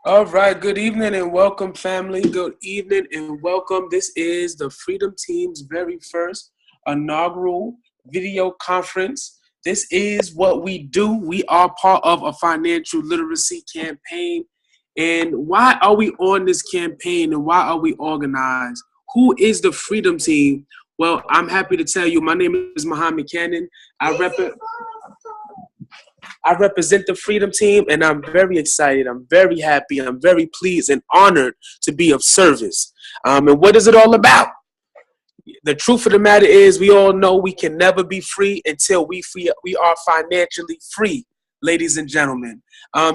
All right, good evening and welcome, family. Good evening and welcome. This is the Freedom Team's very first inaugural video conference. This is what we do. We are part of a financial literacy campaign. And why are we on this campaign and why are we organized? Who is the Freedom Team? Well, I'm happy to tell you, my name is Muhammad Cannon. I represent the Freedom Team, and I'm very excited. I'm very happy. I'm very pleased and honored to be of service. And what is it all about? The truth of the matter is, we all know we can never be free until we are financially free, ladies and gentlemen.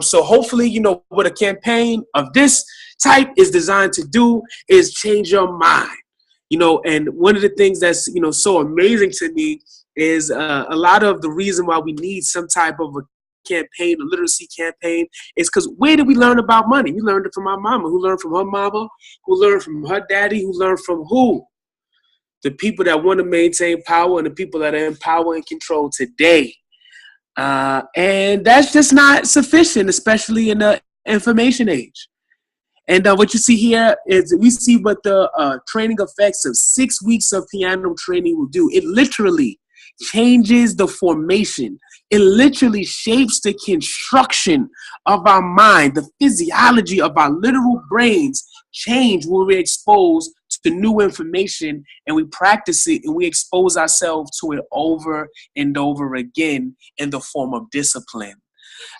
So hopefully, what a campaign of this type is designed to do is change your mind. And one of the things that's, so amazing to me is a lot of the reason why we need some type of a campaign, a literacy campaign, is because where did we learn about money? We learned it from our mama, who learned from her mama, who learned from her daddy, who learned from who? The people that want to maintain power and the people that are in power and control today. And that's just not sufficient, especially in the information age. And what you see here is we see what the training effects of 6 weeks of piano training will do. It literally changes the formation. It literally shapes the construction of our mind. The physiology of our literal brains change when we're exposed to new information and we practice it and we expose ourselves to it over and over again in the form of discipline.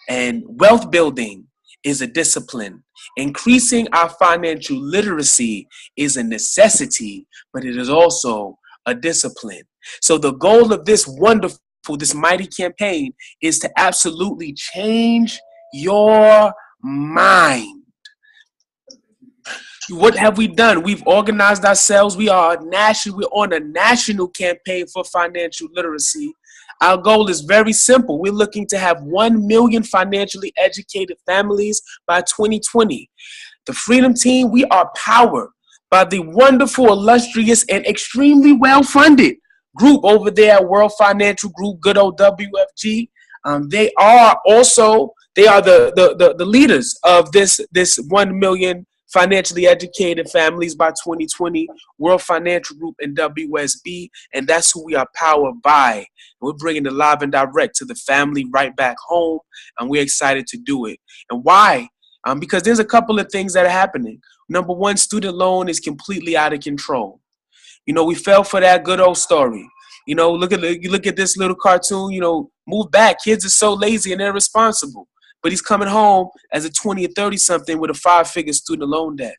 And wealth building is a discipline. Increasing our financial literacy is a necessity, but it is also a discipline. So the goal of this mighty campaign is to absolutely change your mind. What have we done? We've organized ourselves. We're on a national campaign for financial literacy. Our goal is very simple. We're looking to have 1 million financially educated families by 2020. The Freedom Team, we are powered by the wonderful, illustrious, and extremely well-funded group over there at World Financial Group, good old WFG. They are the leaders of this 1 million financially educated families by 2020, World Financial Group and WSB, and that's who we are powered by. We're bringing it live and direct to the family right back home, and we're excited to do it. And why? Because there's a couple of things that are happening. Number one, student loan is completely out of control. We fell for that good old story. Look at this little cartoon, move back. Kids are so lazy and irresponsible. But he's coming home as a 20 or 30-something with a 5-figure student loan debt.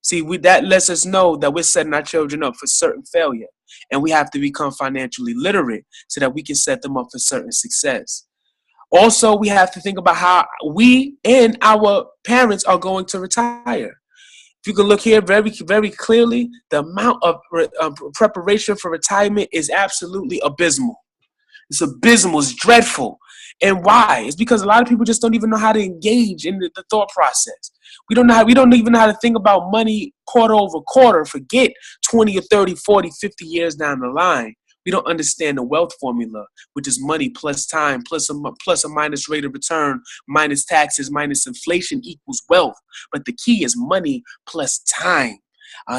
See, that lets us know that we're setting our children up for certain failure. And we have to become financially literate so that we can set them up for certain success. Also, we have to think about how we and our parents are going to retire. If you can look here very, very clearly, the amount of preparation for retirement is absolutely abysmal. It's abysmal. It's dreadful. And why? It's because a lot of people just don't even know how to engage in the thought process. We don't even know how to think about money quarter over quarter. Forget 20 or 30, 40, 50 years down the line. We don't understand the wealth formula, which is money plus time, plus a minus rate of return, minus taxes, minus inflation equals wealth. But the key is money plus time.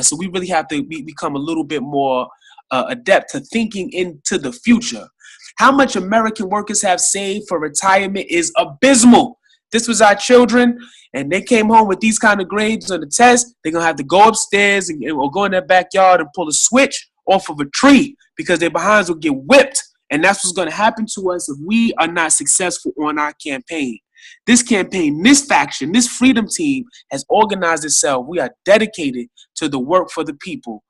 So we really have to become a little bit more adept to thinking into the future. How much American workers have saved for retirement is abysmal. This was our children, and they came home with these kind of grades on the test. They're going to have to go upstairs or go in their backyard and pull a switch off of a tree because their behinds will get whipped. And that's what's going to happen to us if we are not successful on our campaign. This campaign, this faction, this Freedom Team has organized itself. We are dedicated to the work for the people.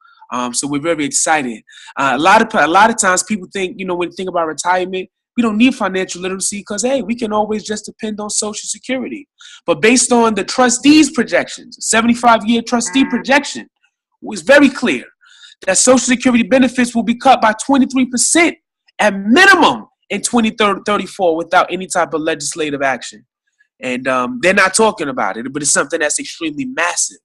So we're very excited. A lot of times people think, when you think about retirement, we don't need financial literacy because, hey, we can always just depend on Social Security. But based on the trustees' projections, 75-year trustee projection was very clear that Social Security benefits will be cut by 23% at minimum in 2034 without any type of legislative action. And they're not talking about it, but it's something that's extremely massive.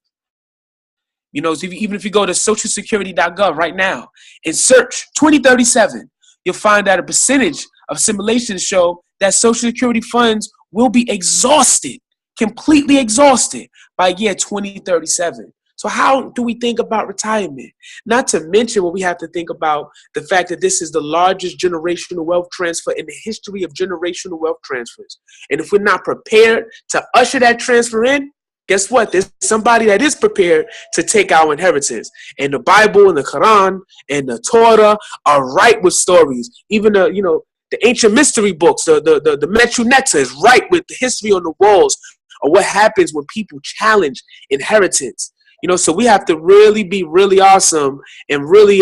So even if you go to socialsecurity.gov right now and search 2037, you'll find that a percentage of simulations show that Social Security funds will be exhausted. completely exhausted by year 2037. So how do we think about retirement? Not to mention what we have to think about the fact that this is the largest generational wealth transfer in the history of generational wealth transfers. And if we're not prepared to usher that transfer in, guess what? There's somebody that is prepared to take our inheritance. And the Bible and the Quran and the Torah are ripe with stories. Even the ancient mystery books, the Metu Neter is ripe with the history on the walls of what happens when people challenge inheritance. So we have to really be really awesome and really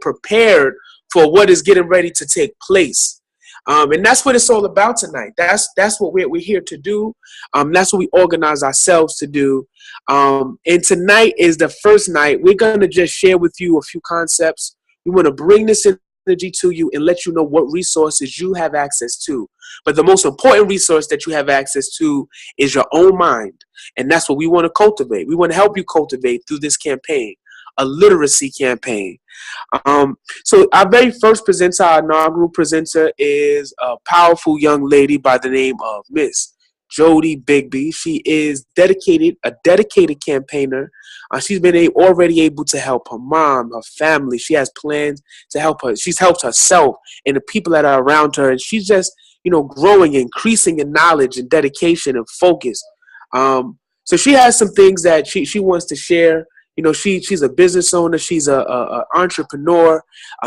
prepared for what is getting ready to take place. And that's what it's all about tonight. That's what we're here to do. That's what we organize ourselves to do. And tonight is the first night. We're going to just share with you a few concepts. We want to bring this energy to you and let you know what resources you have access to. But the most important resource that you have access to is your own mind. And that's what we want to cultivate. We want to help you cultivate through this campaign, a literacy campaign. So our very first presenter, our inaugural presenter, is a powerful young lady by the name of Miss Jody Bigby. She is a dedicated campaigner. She's been already able to help her mom, her family. She has plans to help her. She's helped herself and the people that are around her. And she's just, growing, increasing in knowledge and dedication and focus. So she has some things that she wants to share. She's a business owner. She's a entrepreneur.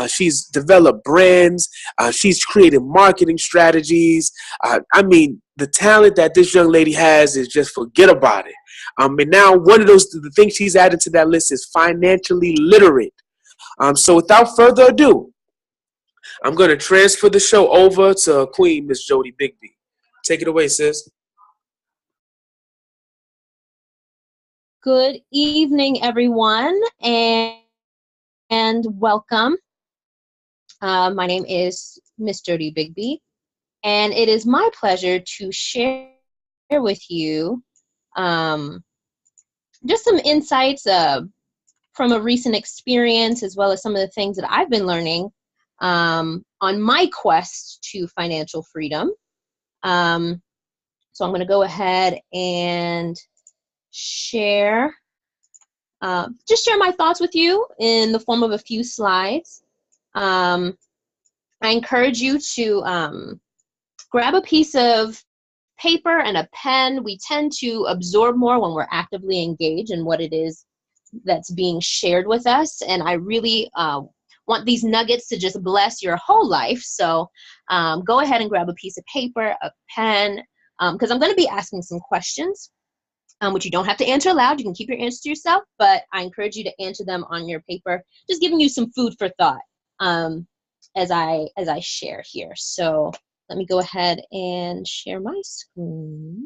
She's developed brands. She's created marketing strategies. The talent that this young lady has is just forget about it. And now one of the things she's added to that list is financially literate. So without further ado, I'm going to transfer the show over to Queen Miss Jody Bigby. Take it away, sis. Good evening, everyone, and welcome. My name is Miss Jody Bigby, and it is my pleasure to share with you just some insights from a recent experience, as well as some of the things that I've been learning on my quest to financial freedom. So I'm going to go ahead and share my thoughts with you in the form of a few slides. I encourage you to grab a piece of paper and a pen. We tend to absorb more when we're actively engaged in what it is that's being shared with us, and I really want these nuggets to just bless your whole life. So go ahead and grab a piece of paper, a pen, because I'm going to be asking some questions, which you don't have to answer aloud. You can keep your answers to yourself, but I encourage you to answer them on your paper, just giving you some food for thought as I share here. So let me go ahead and share my screen.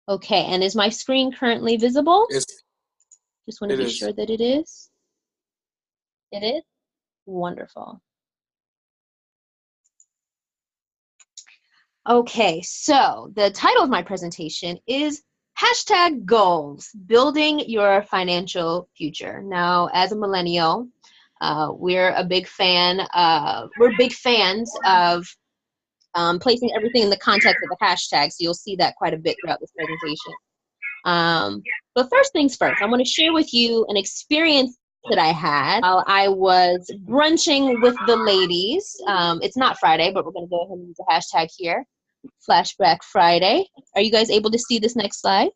Okay, and is my screen currently visible? Yes. Just want to be sure that it is. It is? Wonderful. Okay, so the title of my presentation is #Goals, Building Your Financial Future. Now, as a millennial, we're big fans of placing everything in the context of the hashtag, so you'll see that quite a bit throughout this presentation. But first things first, I want to share with you an experience that I had while I was brunching with the ladies. It's not Friday, but we're going to go ahead and use the hashtag here, Flashback Friday. Are you guys able to see this next slide?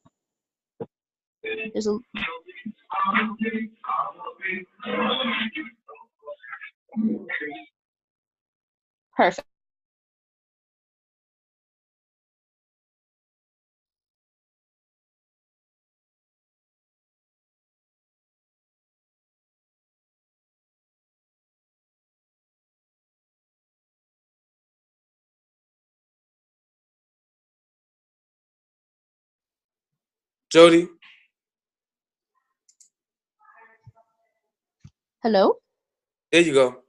Perfect. Jody? Hello? There you go.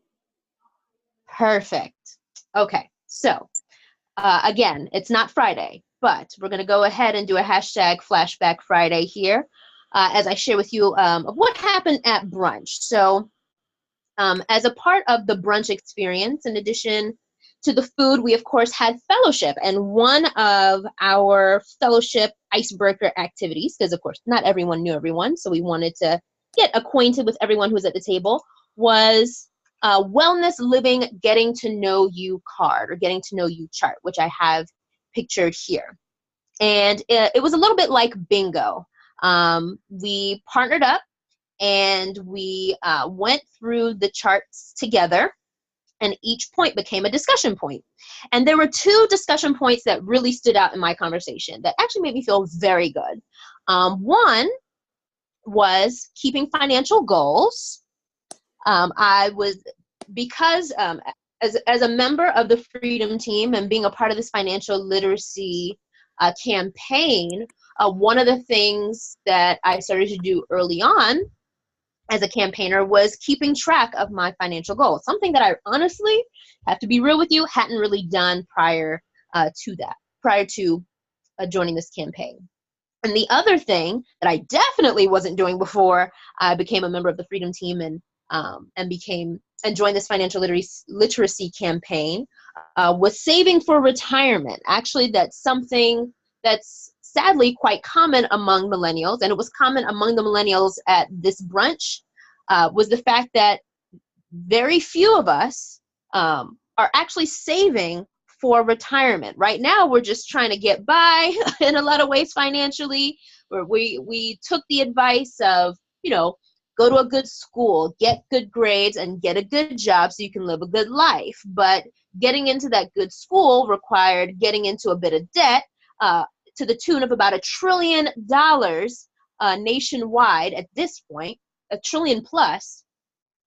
Perfect. Okay, so again, it's not Friday, but we're going to go ahead and do a hashtag Flashback Friday here as I share with you of what happened at brunch. So As a part of the brunch experience, in addition to the food, we of course had fellowship. And one of our fellowship icebreaker activities, because of course not everyone knew everyone, so we wanted to get acquainted with everyone who was at the table, was wellness living getting to know you card, or getting to know you chart, which I have pictured here. And it was a little bit like bingo. We partnered up and we went through the charts together, and each point became a discussion point. And there were two discussion points that really stood out in my conversation that actually made me feel very good. One was keeping financial goals. Because as a member of the Freedom Team and being a part of this financial literacy campaign, one of the things that I started to do early on as a campaigner was keeping track of my financial goals, something that I honestly, have to be real with you, hadn't really done prior to joining this campaign. And the other thing that I definitely wasn't doing before I became a member of the Freedom Team and joined this financial literacy campaign was saving for retirement. Actually, that's something that's sadly quite common among millennials, and it was common among the millennials at this brunch, was the fact that very few of us are actually saving for retirement. Right now, we're just trying to get by in a lot of ways financially, where we took the advice of, go to a good school, get good grades, and get a good job so you can live a good life. But getting into that good school required getting into a bit of debt, to the tune of about $1 trillion nationwide at this point, $1 trillion plus.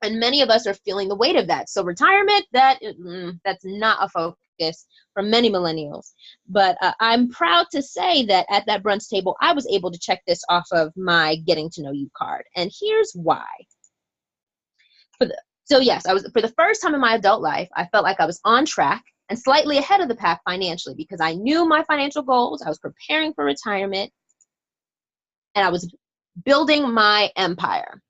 And many of us are feeling the weight of that. So retirement, that's not a focus for many millennials. But I'm proud to say that at that brunch table, I was able to check this off of my Getting to Know You card. And here's why. So yes, for the first time in my adult life, I felt like I was on track and slightly ahead of the pack financially, because I knew my financial goals, I was preparing for retirement, and I was building my empire.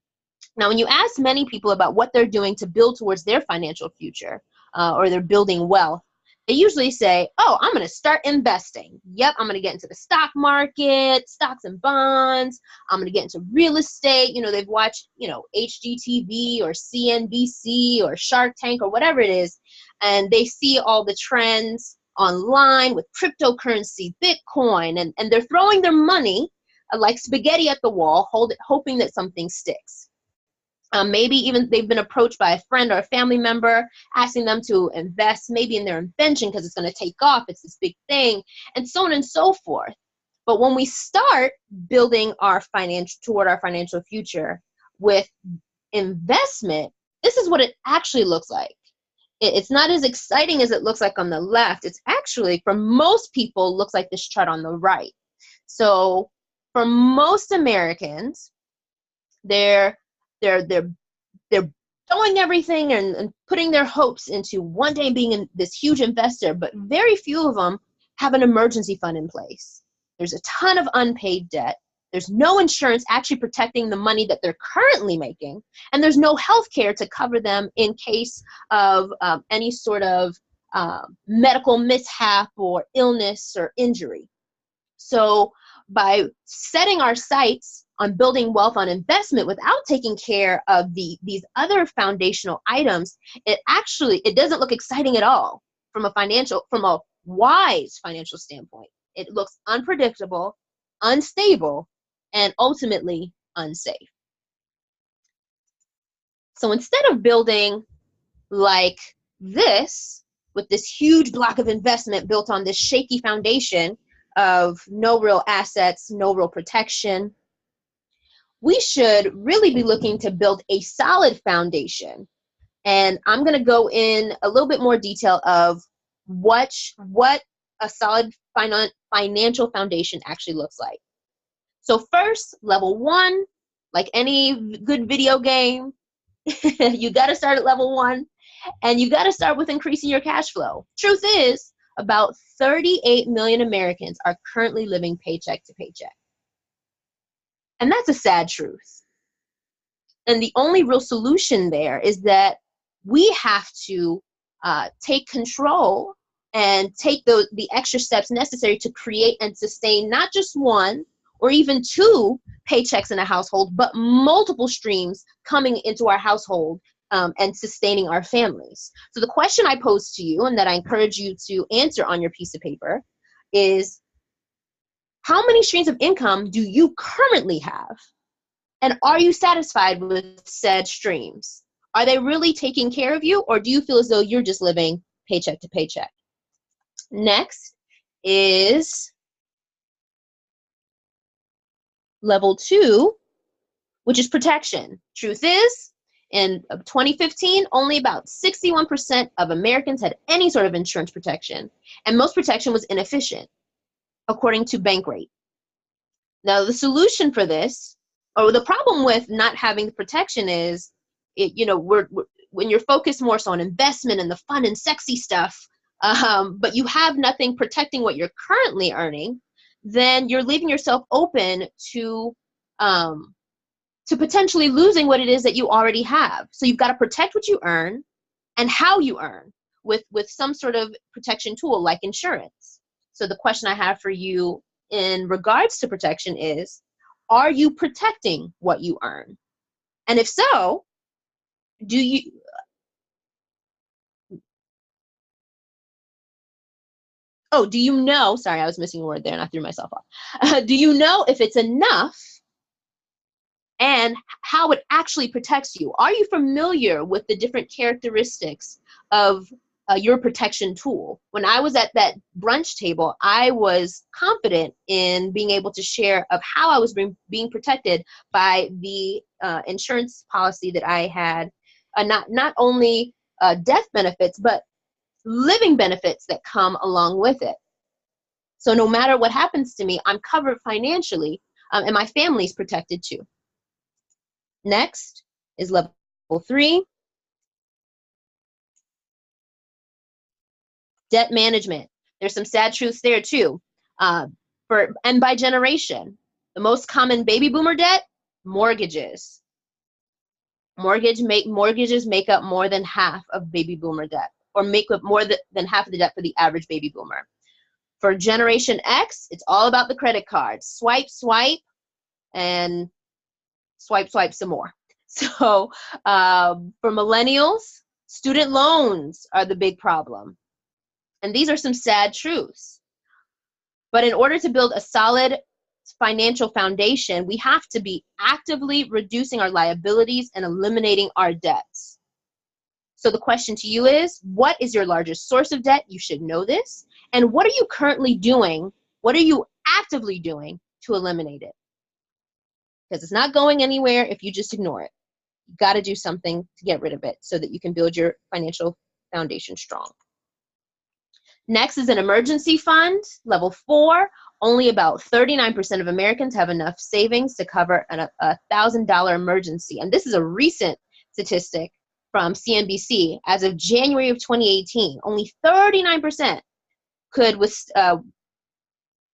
Now, when you ask many people about what they're doing to build towards their financial future, or they're building wealth, they usually say, oh, I'm going to start investing. Yep, I'm going to get into the stock market, stocks and bonds. I'm going to get into real estate. They've watched, HGTV or CNBC or Shark Tank or whatever it is, and they see all the trends online with cryptocurrency, Bitcoin, and they're throwing their money like spaghetti at the wall, hoping that something sticks. Maybe even they've been approached by a friend or a family member asking them to invest maybe in their invention because it's going to take off. It's this big thing, and so on and so forth. But when we start building toward our financial future with investment, this is what it actually looks like. It's not as exciting as it looks like on the left. It's actually, for most people, looks like this chart on the right. So for most Americans, they're throwing everything and putting their hopes into one day being this huge investor, but very few of them have an emergency fund in place. There's a ton of unpaid debt. There's no insurance actually protecting the money that they're currently making, and there's no health care to cover them in case of any sort of medical mishap or illness or injury. So by setting our sights on building wealth on investment without taking care of these other foundational items, it doesn't look exciting at all from a wise financial standpoint. It looks unpredictable, unstable, and ultimately unsafe. So instead of building like this, with this huge block of investment built on this shaky foundation of no real assets, no real protection, we should really be looking to build a solid foundation. And I'm going to go in a little bit more detail of what a solid financial foundation actually looks like. So first, level 1, like any good video game, you got to start at level 1, and you got to start with increasing your cash flow. Truth is, about 38 million Americans are currently living paycheck to paycheck. And that's a sad truth. And the only real solution there is that we have to take control and take the extra steps necessary to create and sustain not just one or even two paychecks in a household, but multiple streams coming into our household and sustaining our families. So the question I pose to you, and that I encourage you to answer on your piece of paper, is how many streams of income do you currently have? And are you satisfied with said streams? Are they really taking care of you, or do you feel as though you're just living paycheck to paycheck? Next is level 2, which is protection. Truth is, in 2015, only about 61% of Americans had any sort of insurance protection, and most protection was inefficient, according to Bankrate. Now, the solution for this, or the problem with not having the protection is, when you're focused more so on investment and the fun and sexy stuff, but you have nothing protecting what you're currently earning, then you're leaving yourself open to potentially losing what it is that you already have. So you've got to protect what you earn and how you earn with some sort of protection tool like insurance. So the question I have for you in regards to protection is, are you protecting what you earn? And if so, do you know, sorry, I was missing a word there and I threw myself off. Do you know if it's enough and how it actually protects you? Are you familiar with the different characteristics of your protection tool? When I was at that brunch table, I was confident in being able to share of how I was being protected by the insurance policy that I had, not only death benefits, but living benefits that come along with it. So no matter what happens to me, I'm covered financially, and my family's protected too. Next is level 3, debt management. There's some sad truths there too. And by generation, the most common baby boomer debt, mortgages. Mortgages make up more than half of baby boomer debt, or make up more than half of the debt for the average baby boomer. For Generation X, it's all about the credit card. Swipe, swipe, and swipe, swipe some more. So for millennials, student loans are the big problem. And these are some sad truths. But in order to build a solid financial foundation, we have to be actively reducing our liabilities and eliminating our debts. So the question to you is, what is your largest source of debt? You should know this. And what are you currently doing? What are you actively doing to eliminate it? Because it's not going anywhere if you just ignore it. You've got to do something to get rid of it so that you can build your financial foundation strong. Next is an emergency fund, level 4. Only about 39% of Americans have enough savings to cover a $1,000 emergency. And this is a recent statistic from CNBC. As of January of 2018, only 39% could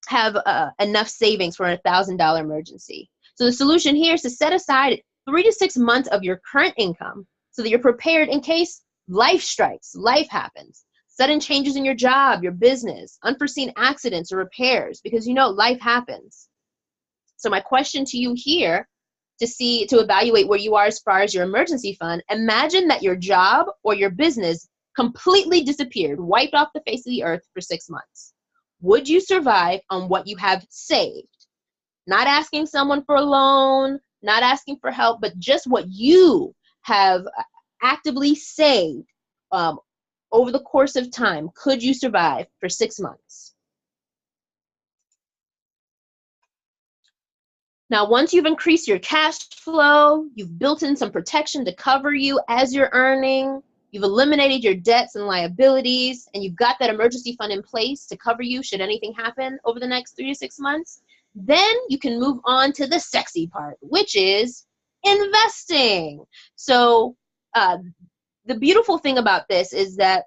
have enough savings for a $1,000 emergency. So the solution here is to set aside 3 to 6 months of your current income so that you're prepared in case life strikes, life happens, sudden changes in your job, your business, unforeseen accidents or repairs, because life happens. So my question to you here, to evaluate where you are as far as your emergency fund, imagine that your job or your business completely disappeared, wiped off the face of the earth for 6 months. Would you survive on what you have saved? Not asking someone for a loan, not asking for help, but just what you have actively saved over the course of time. Could you survive for 6 months? Now, once you've increased your cash flow, you've built in some protection to cover you as you're earning, you've eliminated your debts and liabilities, and you've got that emergency fund in place to cover you should anything happen over the next 3 to 6 months, then you can move on to the sexy part, which is investing. So the beautiful thing about this is that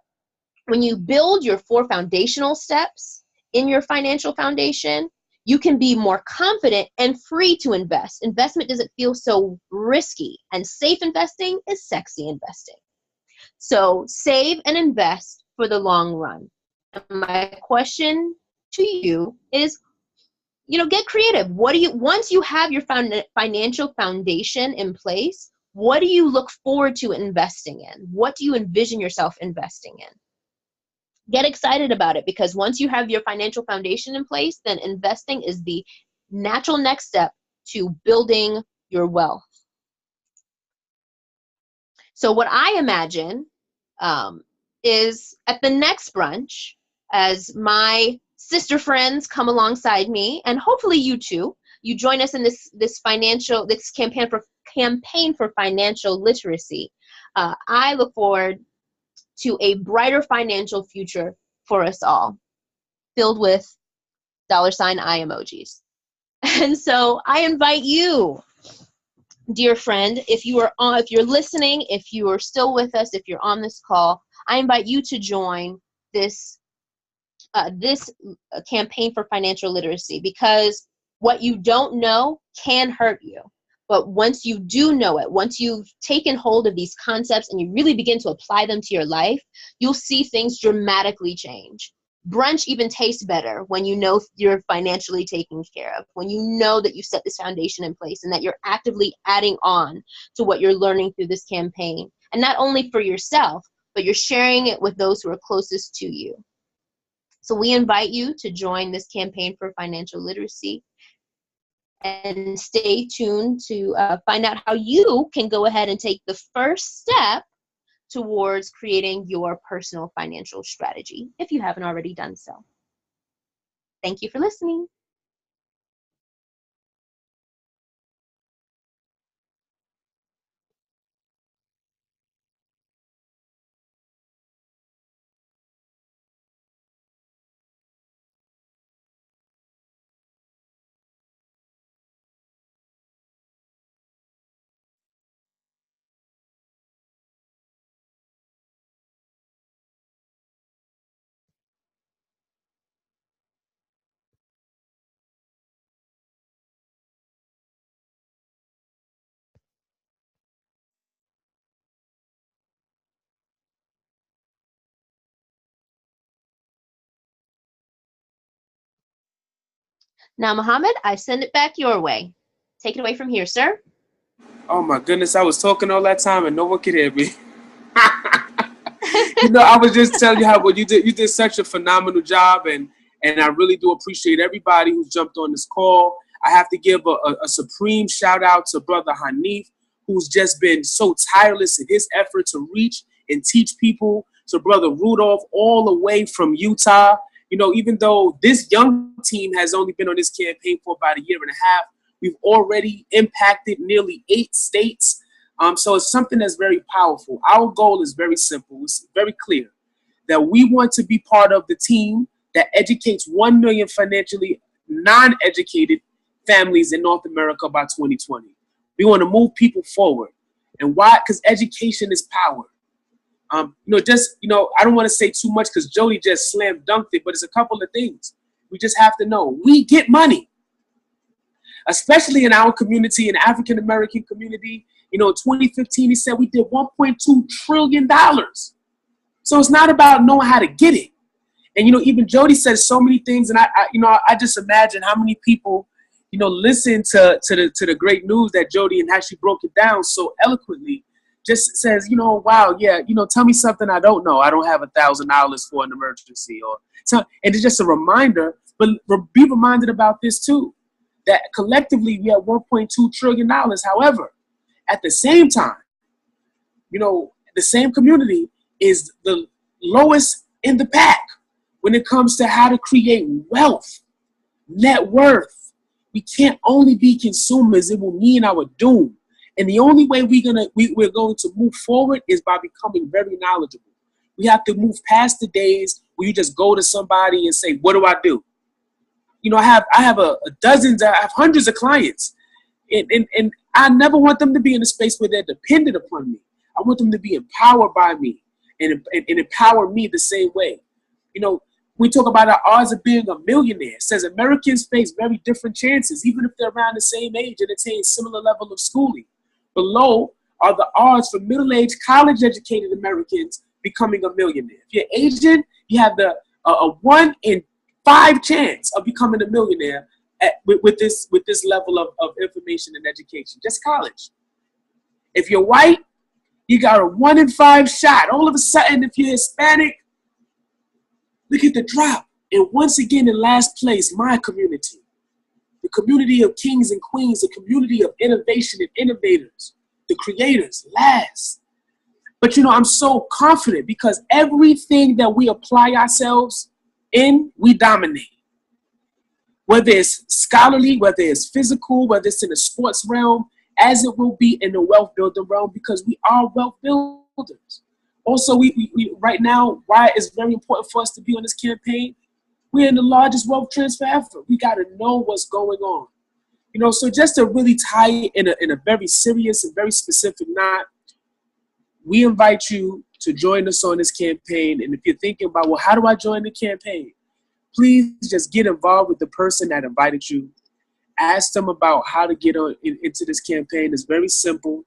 when you build your 4 foundational steps in your financial foundation, you can be more confident and free to invest. Investment doesn't feel so risky, and safe investing is sexy investing. So save and invest for the long run. And my question to you is, get creative. Once you have your financial foundation in place, what do you look forward to investing in? What do you envision yourself investing in? Get excited about it, because once you have your financial foundation in place, then investing is the natural next step to building your wealth. So what I imagine is at the next brunch, as my sister friends come alongside me, and hopefully you too, you join us in this campaign for financial literacy. I look forward to a brighter financial future for us all, filled with $ eye emojis. And so I invite you, dear friend, if you're listening, if you are still with us, if you're on this call, I invite you to join this campaign for financial literacy, because what you don't know can hurt you. But once you do know it, once you've taken hold of these concepts and you really begin to apply them to your life, you'll see things dramatically change. Brunch even tastes better when you know you're financially taken care of, when you know that you set this foundation in place and that you're actively adding on to what you're learning through this campaign. And not only for yourself, but you're sharing it with those who are closest to you. So we invite you to join this campaign for financial literacy, and stay tuned to find out how you can go ahead and take the first step towards creating your personal financial strategy, if you haven't already done so. Thank you for listening. Now, Muhammad, I send it back your way. Take it away from here, sir. Oh my goodness, I was talking all that time and no one could hear me. I was just telling you how well you did such a phenomenal job, and I really do appreciate everybody who's jumped on this call. I have to give a supreme shout out to Brother Hanif, who's just been so tireless in his effort to reach and teach people. To Brother Rudolph, all the way from Utah. Even though this young team has only been on this campaign for about a year and a half, we've already impacted nearly 8 states. So it's something that's very powerful. Our goal is very simple. It's very clear that we want to be part of the team that educates 1 million financially non-educated families in North America by 2020. We want to move people forward. And why? Because education is power. I don't want to say too much because Jody just slam dunked it, but it's a couple of things. We just have to know. We get money, especially in our community, in the African American community. In 2015, he said we did $1.2 trillion. So it's not about knowing how to get it. And, even Jody says so many things. And I just imagine how many people, listen to the great news that Jody and how she broke it down so eloquently. Just says, wow, yeah, tell me something I don't know. I don't have $1,000 for an emergency, and it's just a reminder. But be reminded about this too, that collectively we have $1.2 trillion. However, at the same time, the same community is the lowest in the pack when it comes to how to create wealth, net worth. We can't only be consumers; it will mean our doom. And the only way we're going to move forward is by becoming very knowledgeable. We have to move past the days where you just go to somebody and say, "What do I do?" I have dozens, I have hundreds of clients, and I never want them to be in a space where they're dependent upon me. I want them to be empowered by me and empower me the same way. we talk about our odds of being a millionaire. It says Americans face very different chances, even if they're around the same age and attain similar level of schooling. Below are the odds for middle-aged, college-educated Americans becoming a millionaire. If you're Asian, you have a 1 in 5 chance of becoming a millionaire with this level of information and education. Just college. If you're white, you got a 1 in 5 shot. All of a sudden, if you're Hispanic, look at the drop. And once again, in last place, my community. The community of kings and queens, the community of innovation and innovators, the creators, last. But I'm so confident because everything that we apply ourselves in, we dominate. Whether it's scholarly, whether it's physical, whether it's in the sports realm, as it will be in the wealth building realm, because we are wealth builders. Also, we right now, why it's very important for us to be on this campaign, we're in the largest wealth transfer effort. We got to know what's going on. So just to really tie it in a very serious and very specific knot, we invite you to join us on this campaign. And if you're thinking about, well, how do I join the campaign? Please just get involved with the person that invited you. Ask them about how to get into this campaign. It's very simple.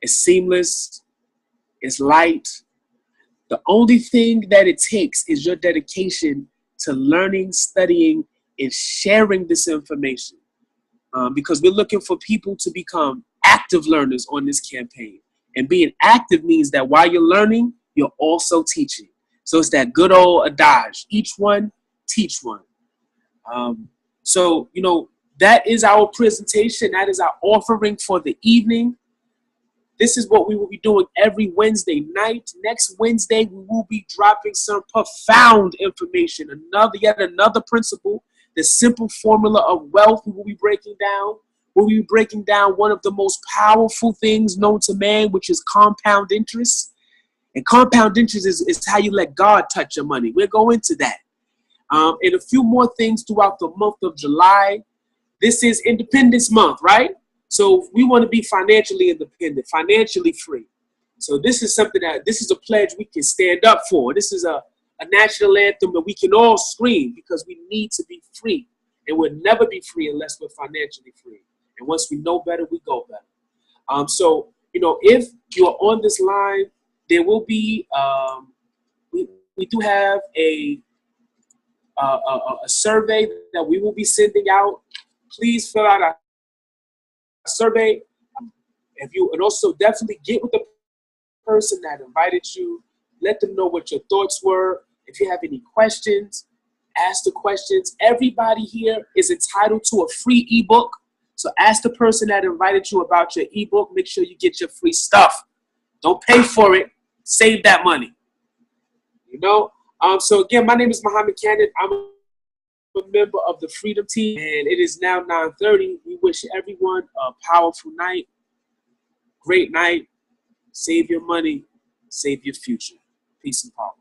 It's seamless. It's light. The only thing that it takes is your dedication to learning, studying, and sharing this information. Because we're looking for people to become active learners on this campaign. And being active means that while you're learning, you're also teaching. So it's that good old adage, each one, teach one. So, that is our presentation. That is our offering for the evening. This is what we will be doing every Wednesday night. Next Wednesday, we will be dropping some profound information. Yet another principle, the simple formula of wealth we will be breaking down. We'll be breaking down one of the most powerful things known to man, which is compound interest. And compound interest is how you let God touch your money. We'll go into that. And a few more things throughout the month of July. This is Independence Month, right? So we want to be financially independent, financially free. So this is this is a pledge we can stand up for. This is a national anthem that we can all scream because we need to be free. And we'll never be free unless we're financially free. And once we know better, we go better. So, if you're on this line, there will be, we do have a survey that we will be sending out. Please fill out a survey. And also definitely get with the person that invited you. Let them know what your thoughts were. If you have any questions, ask the questions. Everybody here is entitled to a free ebook. So ask the person that invited you about your ebook. Make sure you get your free stuff. Don't pay for it. Save that money. So again, my name is Muhammad Cannon. I'm a member of the Freedom Team, and it is now 9:30. We wish everyone a powerful night, great night. Save your money, save your future. Peace and power.